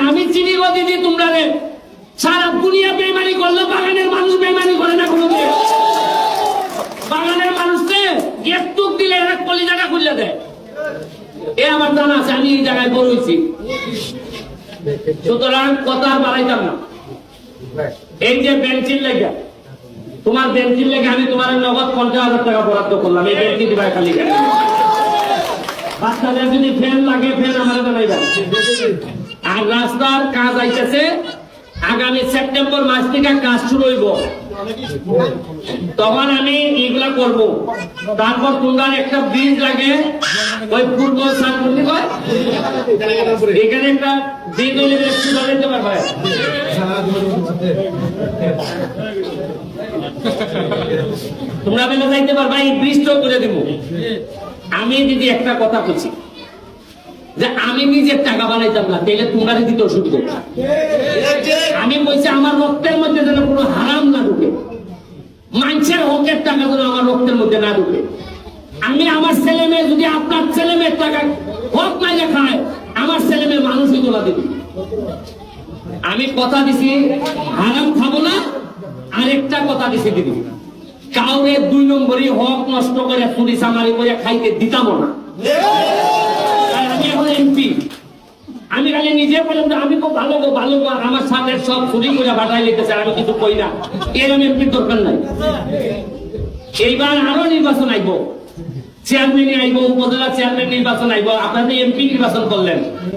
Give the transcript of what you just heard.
আমি চিনি গো দিদি তোমরা রে, সারা দুনিয়া বেইমানি করলো, বাগানের মানুষ বেইমানি করে না কোনোদিন। বাগানের মানুষকে একটু দিলে এক কলিজাটা খুলে দেয়। এ আমার জানা আছে, আমি এই জায়গায় বড় হয়েছি, সুতরাং কথা বাড়াইতাম না। এই যে বেঞ্চির লেগে, তোমার বেঞ্চির লেগে আমি তোমার নগদ 50,000 টাকা বরাদ্দ করলাম, এই বেঞ্চি দিবা খালি। বাচ্চাদের যদি ফ্যান লাগে ফ্যান আমার বানাইবা। আর রাস্তার কাজ আইতেছে, আগামী সেপ্টেম্বর মাস থেকে কাজ শুরু হইব, তখন আমি এগুলা করব। তারপর তোমরা একটা ব্রিজ লাগে, ওই পূর্ব সানমন্দির হয় এখানে একটা ব্রিজ হইলে একটু বানাইতে পারবে। তোমরা বেলা যাইতে পারবা, এই ব্রিজটাও করে দিব। আমি যদি একটা কথা বলছি যে আমি নিজের টাকা বানাইতাম না, তাহলে তোমরা দিতে অসুবিধা। আমি বলছি আমার রক্তের মধ্যে যেন কোনো হারাম না ঢুকে, মানুষের হকের টাকা যেন আমার রক্তের মধ্যে না ঢুকে। আমি আমার ছেলে মেয়ে যদি আপনার ছেলে মেয়ের টাকা হক নাই খায়, আমার ছেলে মেয়ে মানুষই তোলা দিবি। আমি কথা দিছি হারাম খাবো না, আরেকটা কথা দিছি দিদি, কাউরে 2 নম্বরই হক নষ্ট করে চুরি চামারি করে খাইতে দিতাম না। আমি এখন এমপি, আমি খালি নিজে বললাম যে আমি খুব ভালো গো ভালো গো, আমার সাথে সব চুরি করে বাটাই লেগেছে, আমি কিছু কই না। এরকম এমপির দরকার নাই। এইবার আরো নির্বাচন আইব, চেয়ারম্যান আইব, উপজেলা চেয়ারম্যান নির্বাচন আইব, আপনাদের এমপি নির্বাচন করলেন।